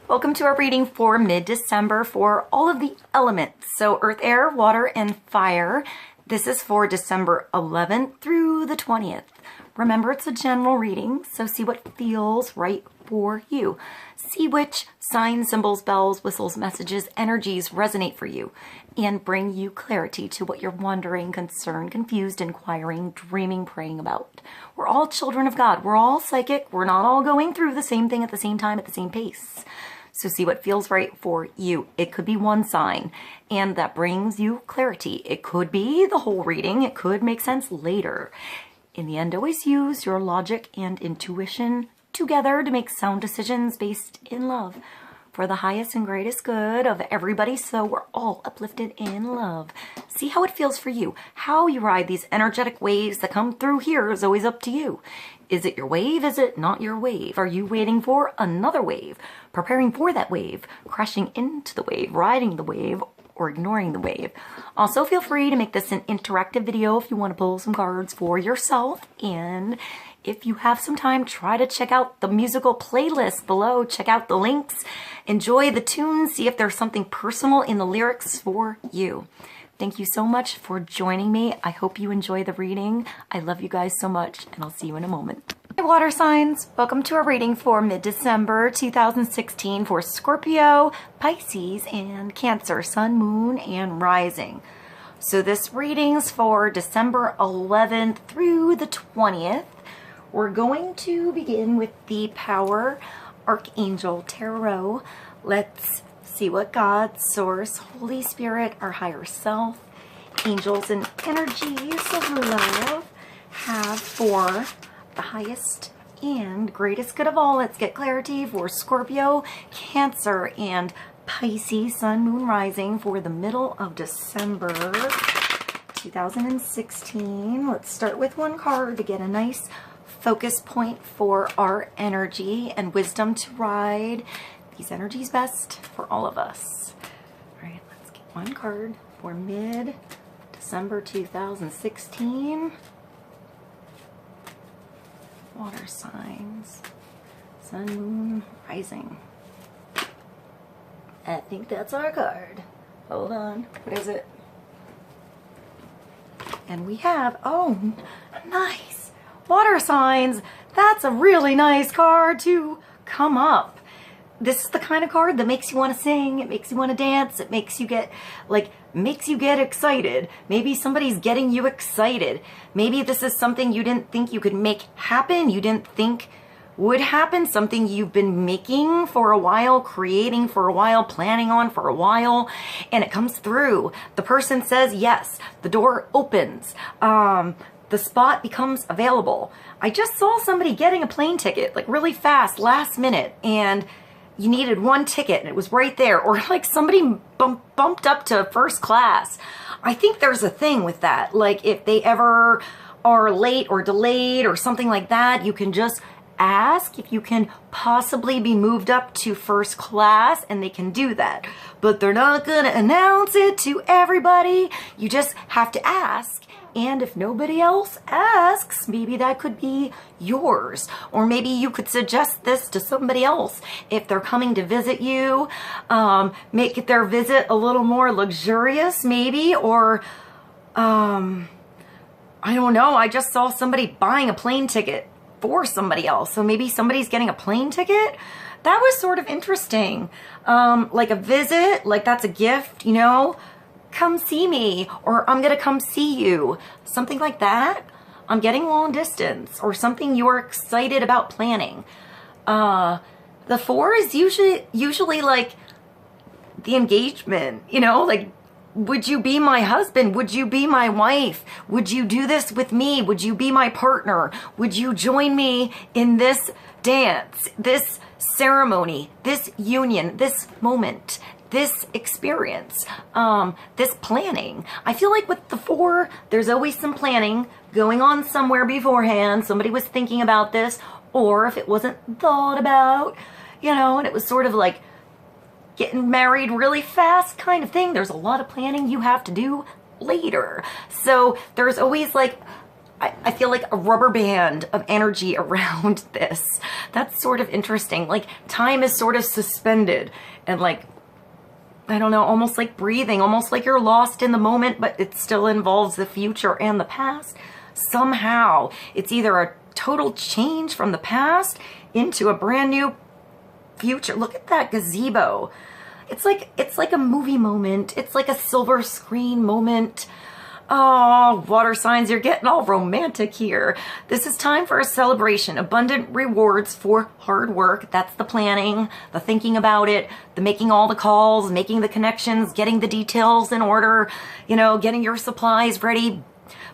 Welcome to our reading for mid-December for all of the elements. So earth, air, water, and fire. This is for December 11th through the 20th. Remember, it's a general reading, so see what feels right for you. See which signs, symbols, bells, whistles, messages, energies resonate for you and bring you clarity to what you're wondering, concerned, confused, inquiring, dreaming, praying about. We're all children of God. We're all psychic. We're not all going through the same thing at the same time, at the same pace. So see what feels right for you. It could be one sign, and that brings you clarity. It could be the whole reading. It could make sense later. In the end, always use your logic and intuition together to make sound decisions based in love for the highest and greatest good of everybody, so we're all uplifted in love. See how it feels for you. How you ride these energetic waves that come through here is always up to you. Is it your wave? Is it not your wave? Are you waiting for another wave? Preparing for that wave? Crashing into the wave? Riding the wave? Or ignoring the wave? Also, feel free to make this an interactive video if you want to pull some cards for yourself. And if you have some time, try to check out the musical playlist below. Check out the links. Enjoy the tunes. See if there's something personal in the lyrics for you. Thank you so much for joining me. I hope you enjoy the reading. I love you guys so much, and I'll see you in a moment. Hey, water signs, welcome to our reading for mid-December 2016 for Scorpio, Pisces, and Cancer, Sun, Moon, and Rising. So this reading's for December 11th through the 20th. We're going to begin with the Power Archangel Tarot. Let's see what God, Source, Holy Spirit, our higher self, angels, and energies of love have for the highest and greatest good of all. Let's get clarity for Scorpio, Cancer, and Pisces, Sun, Moon, Rising for the middle of December 2016. Let's start with one card to get a nice focus point for our energy and wisdom to ride these energies best for all of us. All right, let's get one card for mid-December 2016. Water signs, Sun, Moon, Rising. I think that's our card. Hold on, what is it? And we have, oh, nice. Water signs. That's a really nice card to come up. This is the kind of card that makes you want to sing, it makes you want to dance, it makes you get, makes you get excited. Maybe somebody's getting you excited. Maybe this is something you didn't think you could make happen, you didn't think would happen, something you've been making for a while, creating for a while, planning on for a while, and it comes through. The person says yes, the door opens, the spot becomes available. I just saw somebody getting a plane ticket, really fast, last minute, and you needed one ticket and it was right there, or somebody bumped up to first class. I think there's a thing with that. If they ever are late or delayed or something like that, you can just ask if you can possibly be moved up to first class, and they can do that. But they're not gonna announce it to everybody. You just have to ask. And if nobody else asks, maybe that could be yours. Or maybe you could suggest this to somebody else. If they're coming to visit you, make their visit a little more luxurious, maybe. Or, I don't know, I just saw somebody buying a plane ticket for somebody else. So maybe somebody's getting a plane ticket. That was sort of interesting. Like a visit, that's a gift, you know? Come see me, or I'm gonna come see you, something like that. I'm getting long distance, or something you're excited about planning. The 4 is usually like the engagement, you know, would you be my husband? Would you be my wife? Would you do this with me? Would you be my partner? Would you join me in this dance, this ceremony, this union, this moment, this experience, this planning? I feel like with the 4, there's always some planning going on somewhere beforehand. Somebody was thinking about this, or if it wasn't thought about, you know, and it was sort of like getting married really fast kind of thing. There's a lot of planning you have to do later. So there's always I feel like a rubber band of energy around this. That's sort of interesting. Like time is sort of suspended and like, I don't know, almost like breathing, almost like you're lost in the moment, but it still involves the future and the past. Somehow it's either a total change from the past into a brand new future. Look at that gazebo. It's like a movie moment. It's like a silver screen moment. Oh, water signs, you're getting all romantic here. This is time for a celebration. Abundant rewards for hard work. That's the planning, the thinking about it, the making all the calls, making the connections, getting the details in order, you know, getting your supplies ready,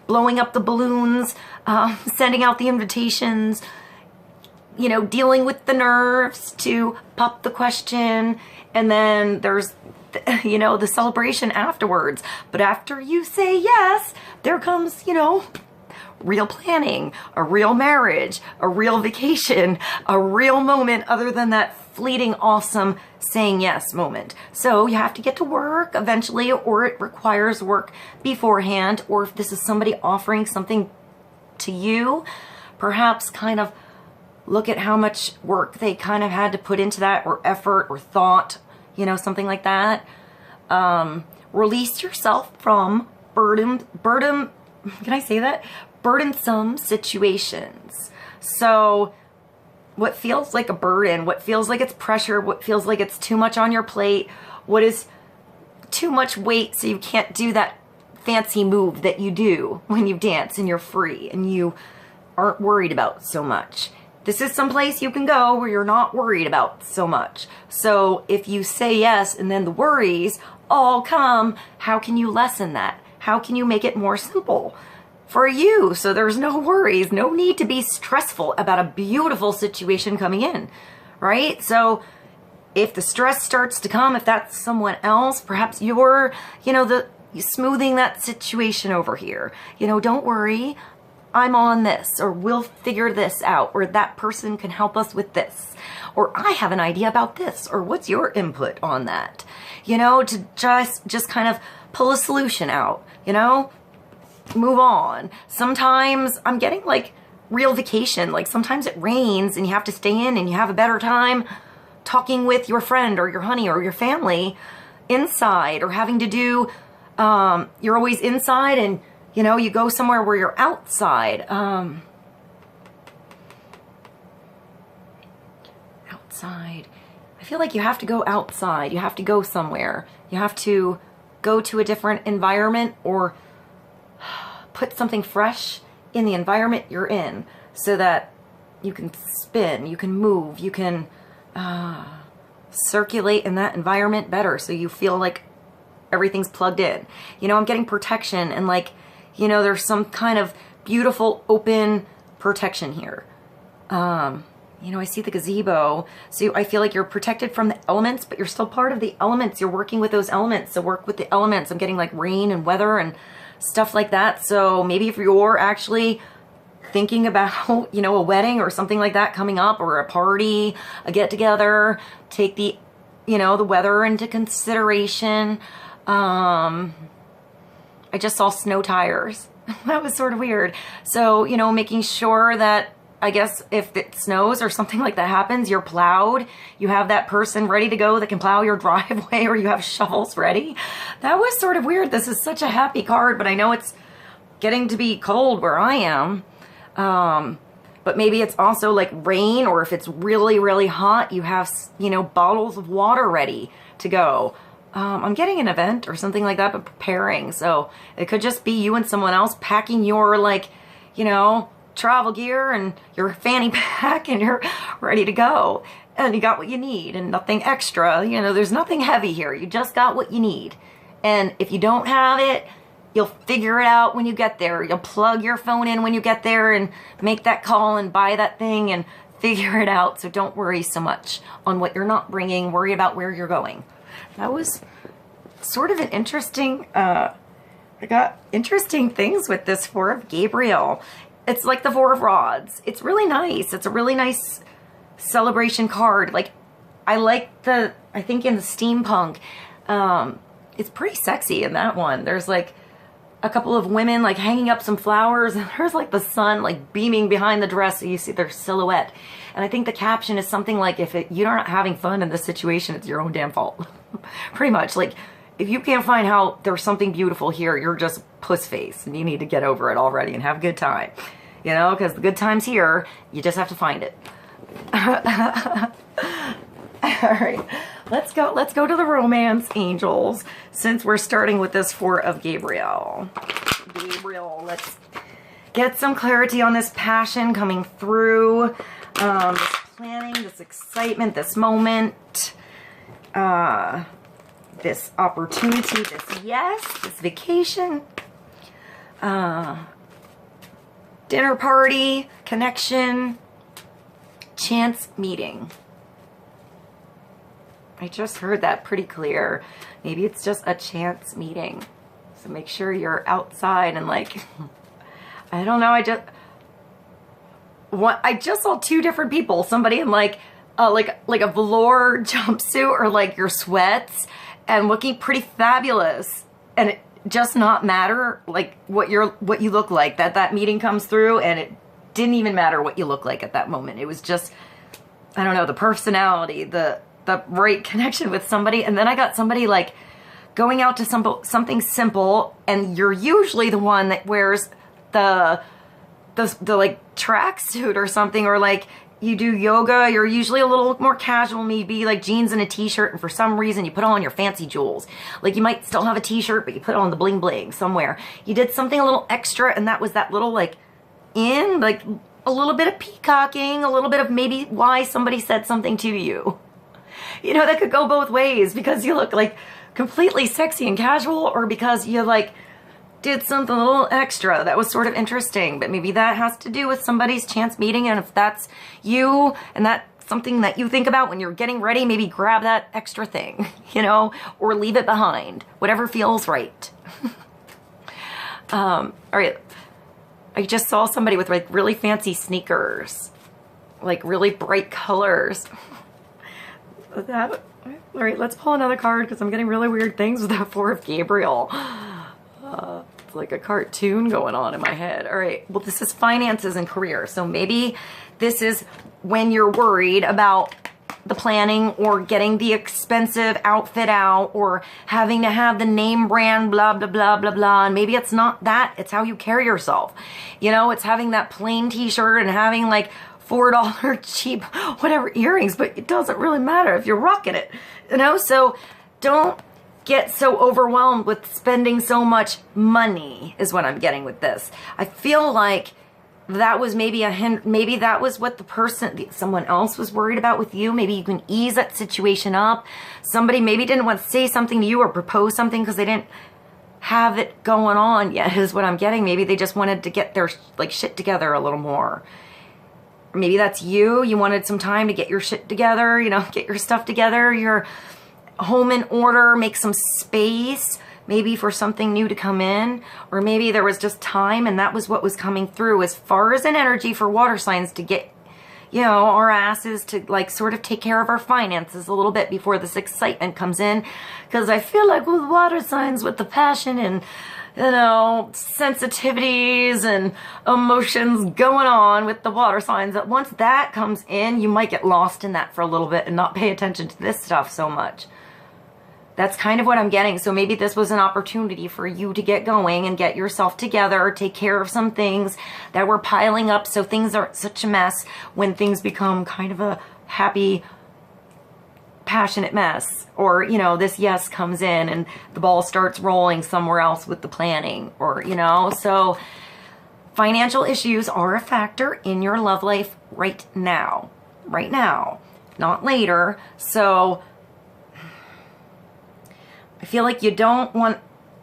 blowing up the balloons, sending out the invitations, you know, dealing with the nerves to pop the question. And then there's, you know, the celebration afterwards. But after you say yes, there comes, you know, real planning, a real marriage, a real vacation, a real moment other than that fleeting, awesome saying yes moment. So you have to get to work eventually, or it requires work beforehand, or if this is somebody offering something to you, perhaps kind of look at how much work they kind of had to put into that, or effort or thought, you know, something like that. Release yourself from can I say that? Burdensome situations. So what feels like a burden, what feels like it's pressure, what feels like it's too much on your plate, what is too much weight so you can't do that fancy move that you do when you dance and you're free and you aren't worried about so much. This is someplace you can go where you're not worried about so much. So if you say yes and then the worries all come, how can you lessen that? How can you make it more simple for you so there's no worries, no need to be stressful about a beautiful situation coming in, right? So if the stress starts to come, if that's someone else, perhaps you're, you know, smoothing that situation over here. You know, don't worry. I'm on this, or we'll figure this out, or that person can help us with this, or I have an idea about this, or what's your input on that? You know, to just kind of pull a solution out, you know, move on. Sometimes I'm getting like real vacation, like sometimes it rains and you have to stay in and you have a better time talking with your friend or your honey or your family inside, or having to do, you're always inside and you know, you go somewhere where you're outside. Outside. I feel like you have to go outside. You have to go somewhere. You have to go to a different environment, or put something fresh in the environment you're in so that you can spin, you can move, you can circulate in that environment better so you feel like everything's plugged in. You know, I'm getting protection and like, you know, there's some kind of beautiful open protection here. You know, I see the gazebo. So I feel like you're protected from the elements, but you're still part of the elements. You're working with those elements. So work with the elements. I'm getting like rain and weather and stuff like that. So maybe if you're actually thinking about, you know, a wedding or something like that coming up, or a party, a get together, take the, you know, the weather into consideration. I just saw snow tires. That was sort of weird. So, you know, making sure that, I guess, if it snows or something like that happens, you're plowed. You have that person ready to go that can plow your driveway, or you have shovels ready. That was sort of weird. This is such a happy card, but I know it's getting to be cold where I am. But maybe it's also like rain, or if it's really, really hot, you have, you know, bottles of water ready to go. I'm getting an event or something like that, but preparing. So it could just be you and someone else packing your, like, you know, travel gear and your fanny pack, and you're ready to go. And you got what you need and nothing extra. You know, there's nothing heavy here. You just got what you need. And if you don't have it, you'll figure it out when you get there. You'll plug your phone in when you get there and make that call and buy that thing and figure it out. So don't worry so much on what you're not bringing. Worry about where you're going. That was sort of an interesting, I got interesting things with this Four of Gabriel. It's like the Four of Rods. It's really nice. It's a really nice celebration card. Like, I like I think in the steampunk, it's pretty sexy in that one. There's like, a couple of women like hanging up some flowers, and there's like the sun like beaming behind the dress, so you see their silhouette. And I think the caption is something like, if you're not having fun in this situation, it's your own damn fault. Pretty much, like, if you can't find how there's something beautiful here, you're just puss face, and you need to get over it already and have a good time. You know, because the good time's here, you just have to find it. Alright, let's go to the romance angels, since we're starting with this Four of Gabriel. Gabriel, let's get some clarity on this passion coming through, this planning, this excitement, this moment, this opportunity, this yes, this vacation, dinner party, connection, chance meeting. I just heard that pretty clear. Maybe it's just a chance meeting. So make sure you're outside and like, I don't know, I just saw two different people. Somebody in like a velour jumpsuit or like your sweats and looking pretty fabulous. And it just not matter like what you look like. That meeting comes through and it didn't even matter what you look like at that moment. It was just, I don't know, the personality, the right connection with somebody. And then I got somebody like going out to something simple, and you're usually the one that wears the like tracksuit or something, or like you do yoga, you're usually a little more casual, maybe like jeans and a t-shirt, and for some reason you put on your fancy jewels. Like you might still have a t-shirt, but you put on the bling bling somewhere. You did something a little extra, and that was that little like like a little bit of peacocking, a little bit of maybe why somebody said something to you. You know, that could go both ways, because you look like completely sexy and casual, or because you like did something a little extra that was sort of interesting. But maybe that has to do with somebody's chance meeting, and if that's you and that's something that you think about when you're getting ready, maybe grab that extra thing, you know, or leave it behind, whatever feels right. All right, I just saw somebody with like really fancy sneakers, like really bright colors. All right, let's pull another card, because I'm getting really weird things with that Four of Gabriel. It's like a cartoon going on in my head. All right, well, this is finances and career. So maybe this is when you're worried about the planning or getting the expensive outfit out or having to have the name brand blah, blah, blah, blah, blah. And maybe it's not that. It's how you carry yourself. You know, it's having that plain t-shirt and having like $4 cheap whatever earrings, but it doesn't really matter if you're rocking it, you know? So don't get so overwhelmed with spending so much money is what I'm getting with this. I feel like that was maybe maybe that was what someone else was worried about with you. Maybe you can ease that situation up. Somebody maybe didn't want to say something to you or propose something because they didn't have it going on yet, is what I'm getting. Maybe they just wanted to get their like shit together a little more. Maybe that's you. You wanted some time to get your shit together, you know, get your stuff together, your home in order, make some space, maybe for something new to come in. Or maybe there was just time, and that was what was coming through as far as an energy for water signs to get, you know, our asses to like sort of take care of our finances a little bit before this excitement comes in. Because I feel like with water signs, with the passion and, you know, sensitivities and emotions going on with the water signs, that once that comes in, you might get lost in that for a little bit and not pay attention to this stuff so much. That's kind of what I'm getting. So maybe this was an opportunity for you to get going and get yourself together, take care of some things that were piling up so things aren't such a mess when things become kind of a happy, passionate mess. Or, you know, this yes comes in and the ball starts rolling somewhere else with the planning, or, you know. So financial issues are a factor in your love life right now, not later. So I feel like you don't want,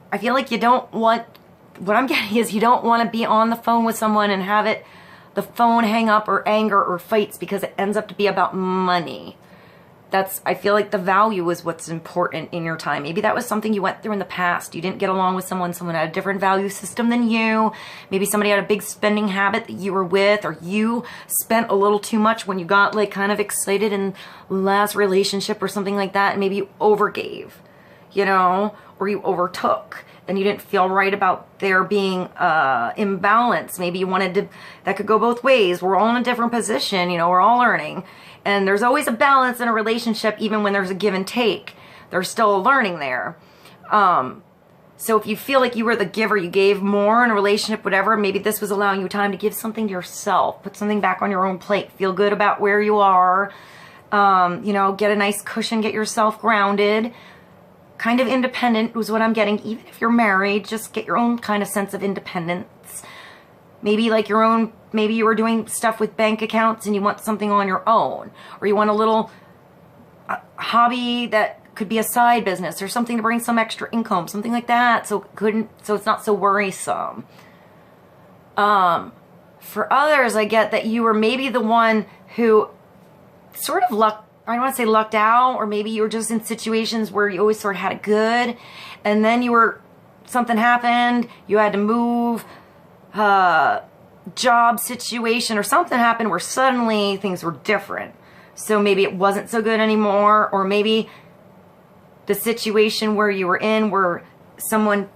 what I'm getting is you don't want to be on the phone with someone and have the phone hang up, or anger or fights, because it ends up to be about money. I feel like the value is what's important in your time. Maybe that was something you went through in the past. You didn't get along with someone had a different value system than you. Maybe somebody had a big spending habit that you were with, or you spent a little too much when you got like kind of excited in last relationship or something like that, and maybe you overgave. you know, or you overtook and you didn't feel right about there being imbalance. Maybe you wanted to, that could go both ways. We're all in a different position, you know, we're all learning. And there's always a balance in a relationship, even when there's a give and take. There's still a learning there. So if you feel like you were the giver, you gave more in a relationship, whatever, maybe this was allowing you time to give something to yourself, put something back on your own plate, feel good about where you are, you know, get a nice cushion, get yourself grounded, kind of independent was what I'm getting. Even if you're married, just get your own kind of sense of independence. Maybe like your own, maybe you were doing stuff with bank accounts and you want something on your own, or you want a little hobby that could be a side business or something to bring some extra income, something like that. So it's not so worrisome. For others, I get that you were maybe the one who sort of I don't want to say lucked out, or maybe you were just in situations where you always sort of had it good, and then something happened, you had to move, job situation or something happened where suddenly things were different. So maybe it wasn't so good anymore, or maybe the situation where you were in, where someone,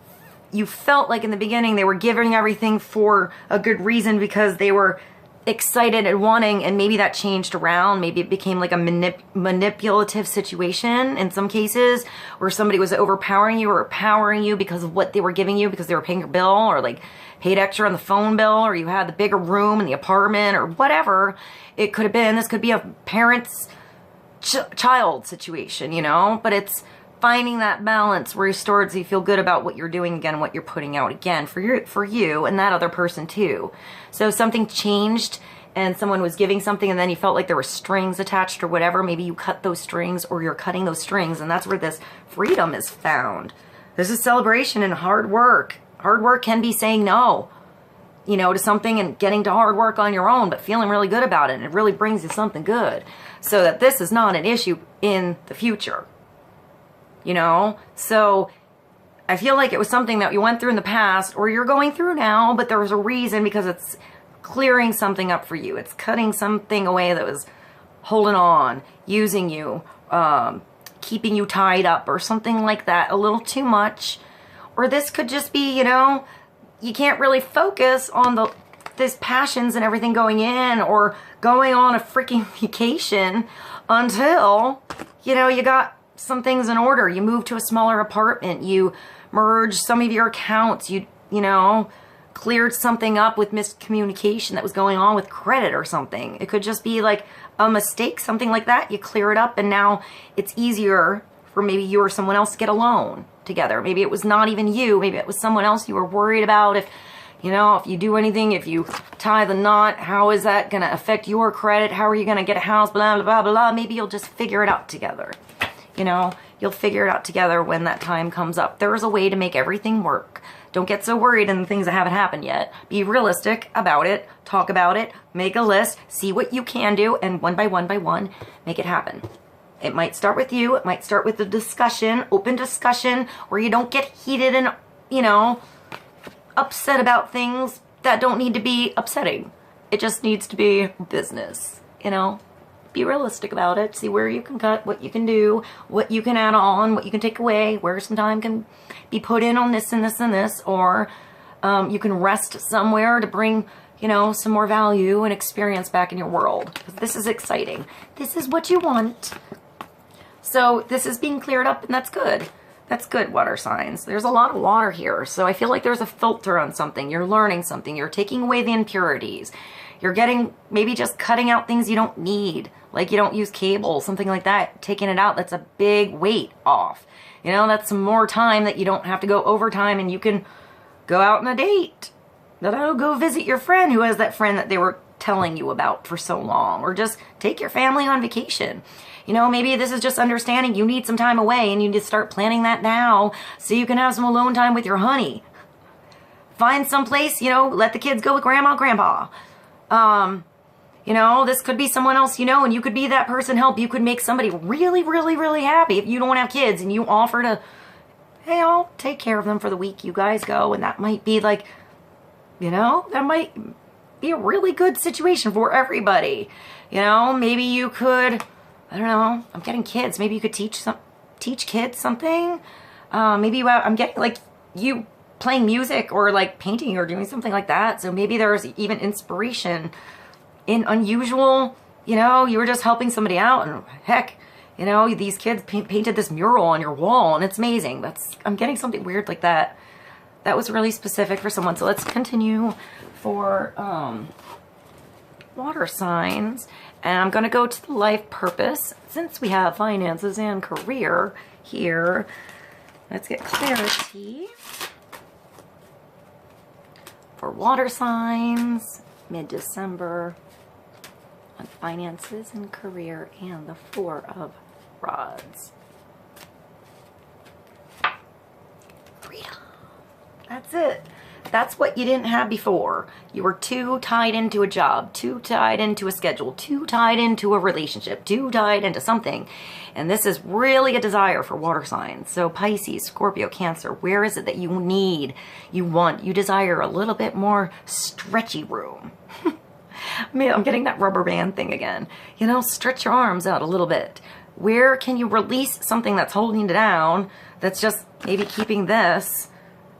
you felt like in the beginning they were giving everything for a good reason because they were excited and wanting, and maybe that changed around. Maybe it became like a manipulative situation in some cases, where somebody was overpowering you or empowering you because of what they were giving you, because they were paying your bill, or like paid extra on the phone bill, or you had the bigger room in the apartment, or whatever it could have been. This could be a parent's child situation, you know, but it's finding that balance where restored so you feel good about what you're doing again, what you're putting out again for you and that other person too. So something changed and someone was giving something and then you felt like there were strings attached or whatever. Maybe you cut those strings, or you're cutting those strings, and that's where this freedom is found. This is celebration and hard work. Hard work can be saying no, you know, to something and getting to hard work on your own, but feeling really good about it, and it really brings you something good, so that this is not an issue in the future. You know, so I feel like it was something that you went through in the past, or you're going through now, but there was a reason, because it's clearing something up for you. It's cutting something away that was holding on, using you, keeping you tied up, or something like that, a little too much. Or this could just be, you know, you can't really focus on this passions and everything going in, or going on a freaking vacation until, you know, you got some things in order. You moved to a smaller apartment, you merged some of your accounts, you know, cleared something up with miscommunication that was going on with credit or something. It could just be like a mistake, something like that. You clear it up, and now it's easier for maybe you or someone else to get a loan together. Maybe it was not even you, maybe it was someone else you were worried about. If, you know, if you do anything, if you tie the knot, how is that going to affect your credit? How are you going to get a house? Blah, blah, blah, blah. Maybe you'll just figure it out together. You know, you'll figure it out together when that time comes up. There is a way to make everything work. Don't get so worried in the things that haven't happened yet. Be realistic about it. Talk about it. Make a list. See what you can do. And one by one, make it happen. It might start with you. It might start with a discussion, open discussion, where you don't get heated and, you know, upset about things that don't need to be upsetting. It just needs to be business, you know. Be realistic about it. See where you can cut, what you can do, what you can add on, what you can take away, where some time can be put in on this and this and this, or you can rest somewhere to bring, you know, some more value and experience back in your world. Because this is exciting. This is what you want. So this is being cleared up, and that's good. That's good, water signs. There's a lot of water here, so I feel like there's a filter on something. You're learning something. You're taking away the impurities. You're getting, maybe just cutting out things you don't need. Like you don't use cable, something like that. Taking it out, that's a big weight off. You know, that's some more time that you don't have to go overtime, and you can go out on a date. Go visit your friend who has that friend that they were telling you about for so long. Or just take your family on vacation. You know, maybe this is just understanding you need some time away, and you need to start planning that now so you can have some alone time with your honey. Find some place, you know, let the kids go with grandma and grandpa. You know, this could be someone else you know, and you could be that person help. You could make somebody really, really, really happy if you don't have kids, and you offer to, hey, I'll take care of them for the week you guys go. And that might be like, you know, that might be a really good situation for everybody. You know, maybe you could, I don't know, I'm getting kids. Maybe you could teach teach kids something. Maybe I'm getting like you playing music or like painting or doing something like that. So maybe there's even inspiration in unusual, you know, you were just helping somebody out and heck, you know, these kids painted this mural on your wall and it's amazing. I'm getting something weird like that. That was really specific for someone. So let's continue for water signs. And I'm going to go to the life purpose. Since we have finances and career here, let's get clarity for water signs mid-December on finances and career and the Four of Rods. Freedom. That's it. That's what you didn't have before. You were too tied into a job, too tied into a schedule, too tied into a relationship, too tied into something. And this is really a desire for water signs. So Pisces, Scorpio, Cancer, where is it that you need, you want, you desire a little bit more stretchy room? Man, I'm getting that rubber band thing again. You know, stretch your arms out a little bit. Where can you release something that's holding you down, that's just maybe keeping this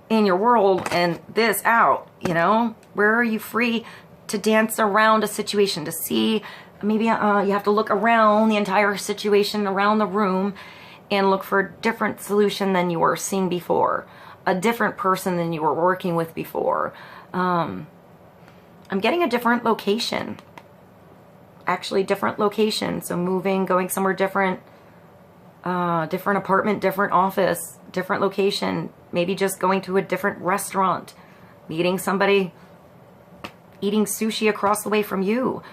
in your world and this out, you know? Where are you free to dance around a situation, to see, maybe you have to look around the entire situation, around the room, and look for a different solution than you were seeing before, a different person than you were working with before. I'm getting a different location, actually different location. So moving, going somewhere different, different apartment, different office, different location, maybe just going to a different restaurant, meeting somebody, eating sushi across the way from you.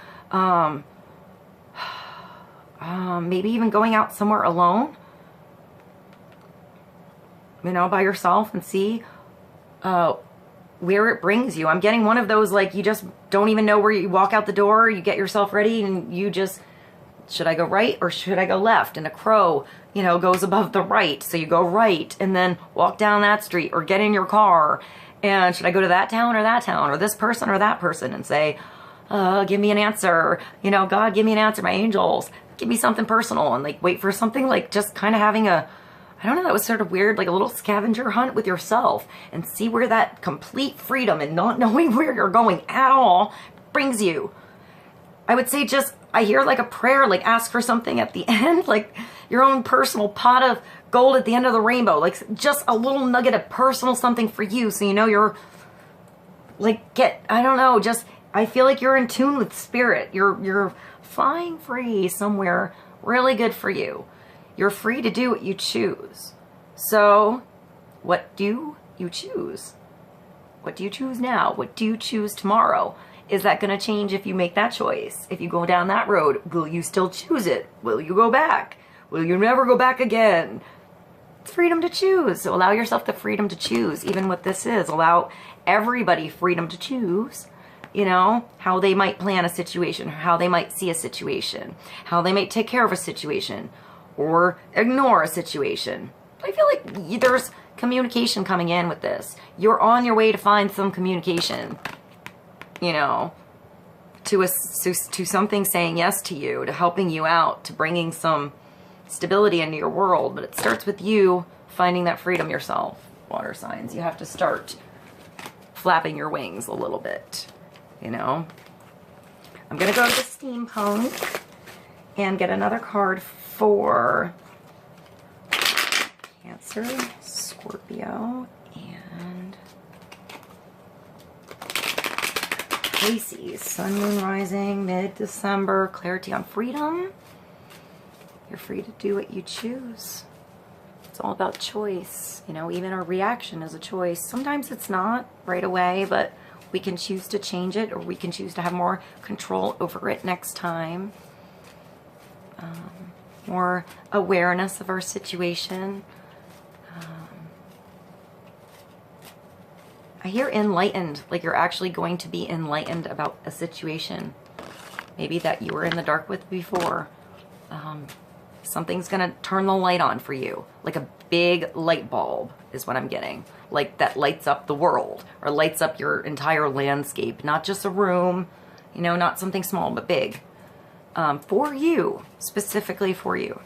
Maybe even going out somewhere alone, you know, by yourself and see where it brings you. I'm getting one of those, like, you just don't even know where you walk out the door, you get yourself ready and you just, should I go right or should I go left? And a crow, you know, goes above the right. So you go right and then walk down that street or get in your car. And should I go to that town or this person or that person, and say, give me an answer. You know, God, give me an answer. My angels, give me something personal, and like wait for something, like just kind of having a, I don't know, that was sort of weird, like a little scavenger hunt with yourself, and see where that complete freedom and not knowing where you're going at all brings you. I would say just, I hear like a prayer, like ask for something at the end, like your own personal pot of gold at the end of the rainbow, like just a little nugget of personal something for you, so you know you're like, I don't know, just, I feel like you're in tune with spirit. You're flying free somewhere really good for you. You're free to do what you choose. So what do you choose? What do you choose now? What do you choose tomorrow? Is that going to change if you make that choice? If you go down that road, will you still choose it? Will you go back? Will you never go back again? It's freedom to choose. So allow yourself the freedom to choose, even what this is. Allow everybody freedom to choose, you know, how they might plan a situation, how they might see a situation, how they might take care of a situation, or ignore a situation. I feel like there's communication coming in with this. You're on your way to find some communication, you know, to something saying yes to you, to helping you out, to bringing some stability into your world. But it starts with you finding that freedom yourself, water signs. You have to start flapping your wings a little bit, you know. I'm going to go to the steampunk and get another card for Cancer, Scorpio, and Pisces. Sun, Moon, Rising, mid-December, clarity on freedom. You're free to do what you choose. It's all about choice. You know, even our reaction is a choice. Sometimes it's not right away, but we can choose to change it, or we can choose to have more control over it next time. More awareness of our situation. I hear enlightened, like you're actually going to be enlightened about a situation. Maybe that you were in the dark with before. Something's gonna turn the light on for you. Like a big light bulb is what I'm getting. Like that lights up the world, or lights up your entire landscape. Not just a room, you know, not something small, but big. For you, specifically for you.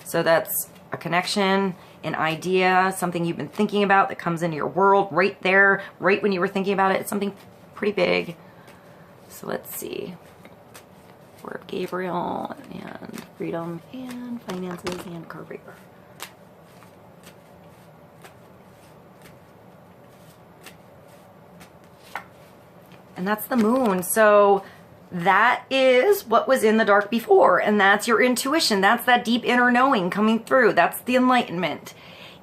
So that's, a connection, an idea, something you've been thinking about that comes into your world right there, right when you were thinking about it. It's something pretty big. So let's see. Word of Gabriel and freedom and finances and career. And that's the moon. So that is what was in the dark before. And that's your intuition. That's that deep inner knowing coming through. That's the enlightenment.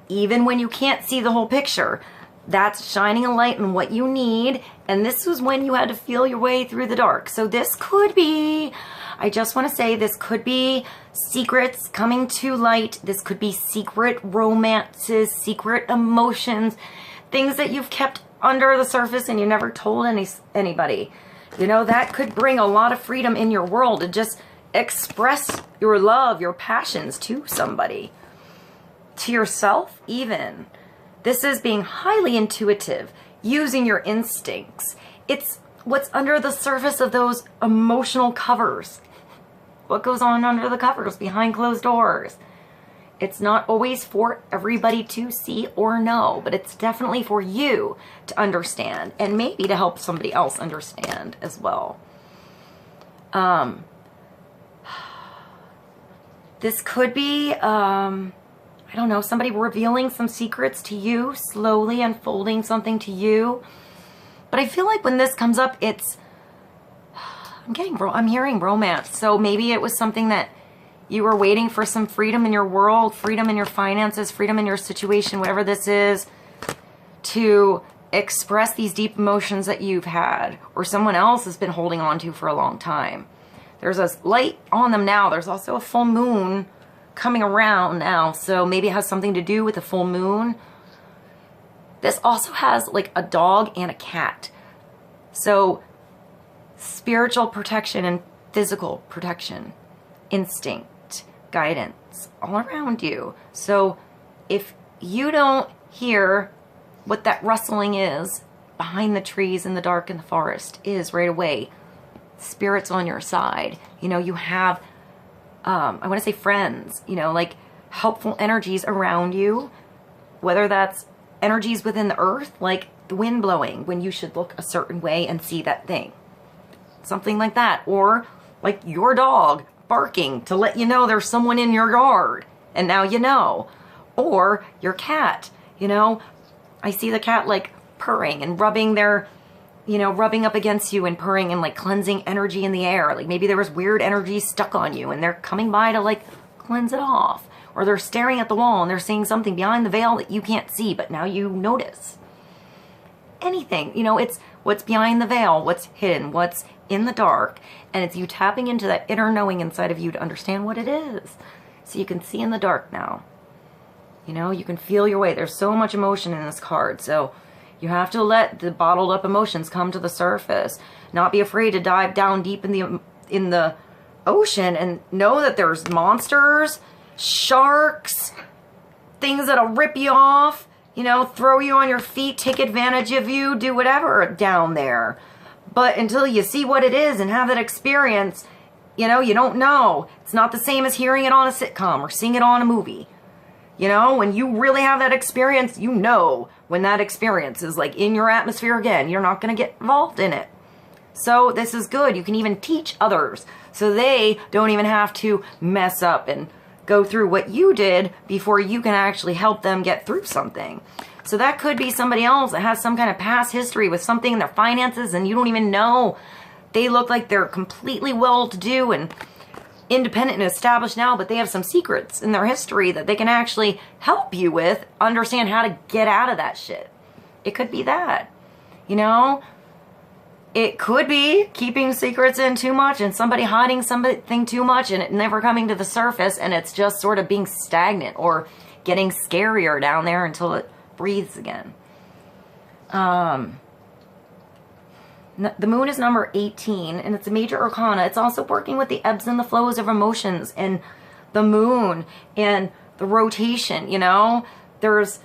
Even when you can't see the whole picture, that's shining a light on what you need. And this was when you had to feel your way through the dark. So this could be, I just want to say, this could be secrets coming to light. This could be secret romances, secret emotions, things that you've kept under the surface and you never told anybody. You know, that could bring a lot of freedom in your world to just express your love, your passions to somebody, to yourself even. This is being highly intuitive, using your instincts. It's what's under the surface of those emotional covers. What goes on under the covers behind closed doors. It's not always for everybody to see or know, but it's definitely for you to understand and maybe to help somebody else understand as well. This could be, I don't know, somebody revealing some secrets to you, slowly unfolding something to you. But I feel like when this comes up, it's, I'm hearing romance. So maybe it was something that you were waiting for, some freedom in your world, freedom in your finances, freedom in your situation, whatever this is, to express these deep emotions that you've had or someone else has been holding on to for a long time. There's a light on them now. There's also a full moon coming around now, so maybe it has something to do with the full moon. This also has like a dog and a cat. So spiritual protection and physical protection, instinct, guidance all around you. So if you don't hear what that rustling is behind the trees in the dark in the forest is right away, spirit's on your side. You know, you have, I want to say friends, you know, like helpful energies around you, whether that's energies within the earth, like the wind blowing when you should look a certain way and see that thing. Something like that. Or like your dog barking to let you know there's someone in your yard and now you know. Or your cat, you know, I see the cat like purring and rubbing their, you know, rubbing up against you and purring and like cleansing energy in the air. Like maybe there was weird energy stuck on you and they're coming by to like cleanse it off. Or they're staring at the wall and they're seeing something behind the veil that you can't see, but now you notice. Anything, you know, it's what's behind the veil, what's hidden, what's in the dark, and it's you tapping into that inner knowing inside of you to understand what it is. So you can see in the dark now. You know, you can feel your way. There's so much emotion in this card, so you have to let the bottled up emotions come to the surface. Not be afraid to dive down deep in the ocean and know that there's monsters, sharks, things that'll rip you off, you know, throw you on your feet, take advantage of you, do whatever down there. But until you see what it is and have that experience, you know, you don't know. It's not the same as hearing it on a sitcom or seeing it on a movie. You know, when you really have that experience, you know when that experience is like in your atmosphere again. You're not going to get involved in it. So this is good. You can even teach others so they don't even have to mess up and go through what you did before you can actually help them get through something. So that could be somebody else that has some kind of past history with something in their finances and you don't even know. They look like they're completely well-to-do and independent and established now, but they have some secrets in their history that they can actually help you with, understand how to get out of that shit. It could be that, you know? It could be keeping secrets in too much and somebody hiding something too much and it never coming to the surface and it's just sort of being stagnant or getting scarier down there until it breathes again. The moon is number 18 and it's a major arcana. It's also working with the ebbs and the flows of emotions and the moon and the rotation, you know? There's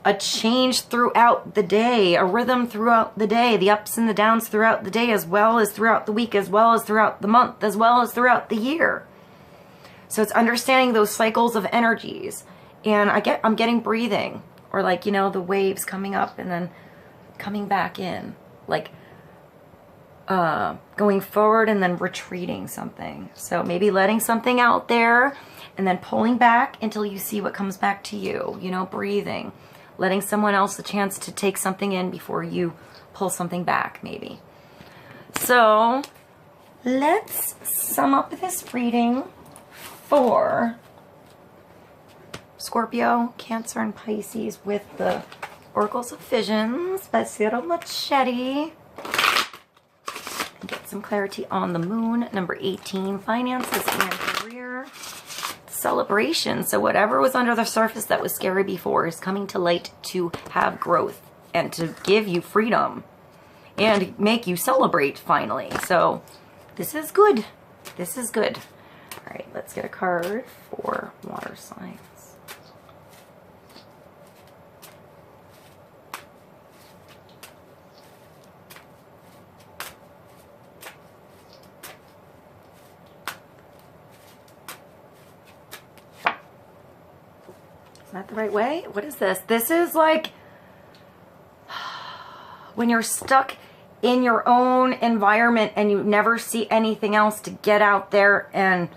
a change throughout the day, a rhythm throughout the day, the ups and the downs throughout the day, as well as throughout the week, as well as throughout the month, as well as throughout the year. So it's understanding those cycles of energies And I'm getting breathing, or like, you know, the waves coming up and then coming back in, like going forward and then retreating something. So maybe letting something out there and then pulling back until you see what comes back to you, you know, breathing, letting someone else the chance to take something in before you pull something back, maybe. So let's sum up this reading for Scorpio, Cancer, and Pisces with the Oracles of Visions by Cyril Machete. Get some clarity on the moon. Number 18, finances and career. Celebration. So whatever was under the surface that was scary before is coming to light to have growth and to give you freedom and make you celebrate finally. So this is good. This is good. All right, let's get a card for water signs. Is that the right way? What is this? This is like when you're stuck in your own environment and you never see anything else to get out there, and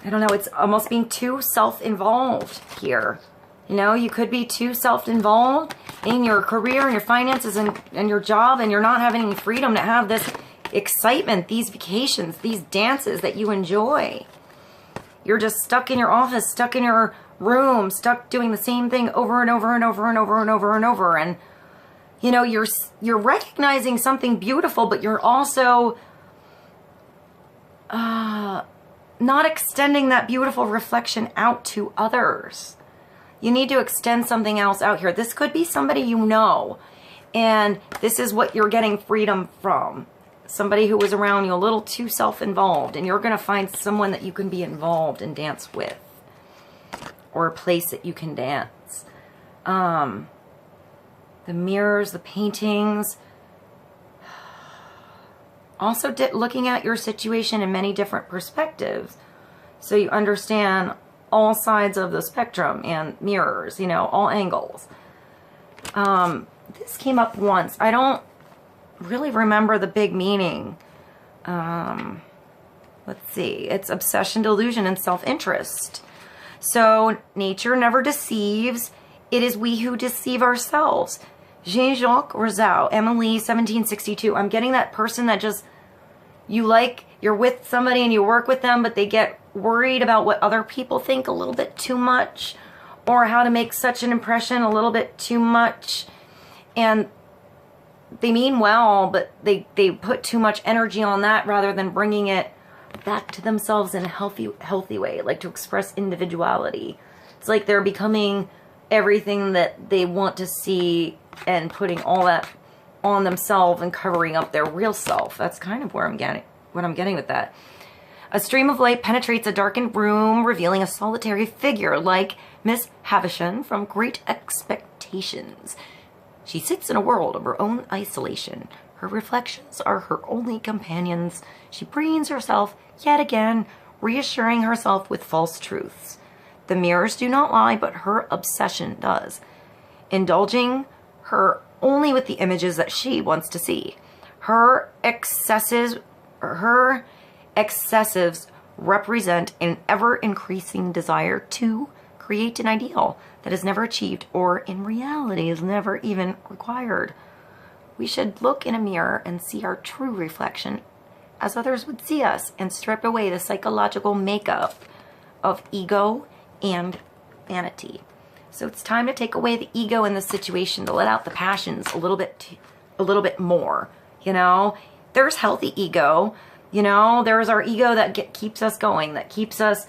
I don't know, it's almost being too self-involved here. You know, you could be too self-involved in your career and your finances and your job, and you're not having any freedom to have this excitement, these vacations, these dances that you enjoy. You're just stuck in your office, stuck in your room, stuck doing the same thing over and over and over and over and over and over. And you know, you're recognizing something beautiful, but you're also not extending that beautiful reflection out to others. You need to extend something else out here. This could be somebody you know, and this is what you're getting freedom from. Somebody who was around you a little too self-involved, and you're going to find someone that you can be involved and dance with, or a place that you can dance. The mirrors, the paintings. Also looking at your situation in many different perspectives, so you understand all sides of the spectrum, and mirrors, you know, all angles. This came up once. I don't really remember the big meaning. Let's see. It's obsession, delusion, and self-interest. So nature never deceives. It is we who deceive ourselves. Jean-Jacques Rousseau, EMILIE, 1762. I'm getting that person that just, you're with somebody and you work with them, but they get worried about what other people think a little bit too much, or how to make such an impression a little bit too much. And they mean well, but they put too much energy on that rather than bringing it back to themselves in a healthy way, like to express individuality. It's like they're becoming everything that they want to see and putting all that on themselves and covering up their real self. That's kind of where I'm getting, what I'm getting with that. A stream of light penetrates a darkened room, revealing a solitary figure like Miss Havisham from Great Expectations. She sits in a world of her own isolation. Her reflections are her only companions. She preens herself yet again, reassuring herself with false truths. The mirrors do not lie, but her obsession does, indulging her only with the images that she wants to see. Her excessives represent an ever-increasing desire to create an ideal that is never achieved, or in reality is never even required. We should look in a mirror and see our true reflection as others would see us, and strip away the psychological makeup of ego and vanity. So it's time to take away the ego in the situation, to let out the passions a little bit more. You know, there's healthy ego. You know, there's our ego that keeps us going, that keeps us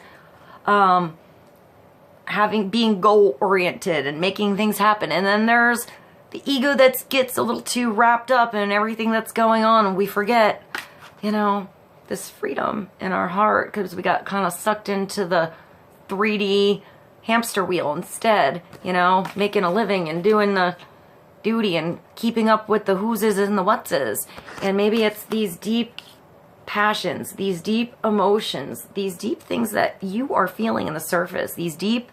being goal oriented and making things happen. And then there's the ego that gets a little too wrapped up in everything that's going on, and we forget, you know, this freedom in our heart because we got kind of sucked into the 3D hamster wheel instead, you know, making a living and doing the duty and keeping up with the who'ses and the whatses. And maybe it's these deep passions, these deep emotions, these deep things that you are feeling in the surface, these deep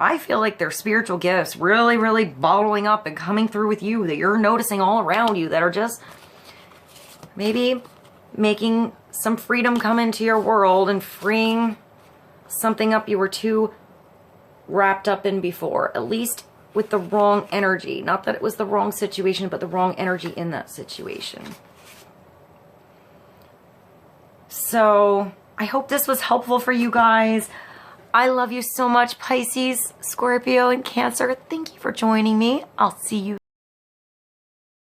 I feel like there's spiritual gifts really, really bottling up and coming through with you that you're noticing all around you that are just maybe making some freedom come into your world and freeing something up you were too wrapped up in before, at least with the wrong energy. Not that it was the wrong situation, but the wrong energy in that situation. So I hope this was helpful for you guys. I love you so much, Pisces, Scorpio, and Cancer. Thank you for joining me. I'll see you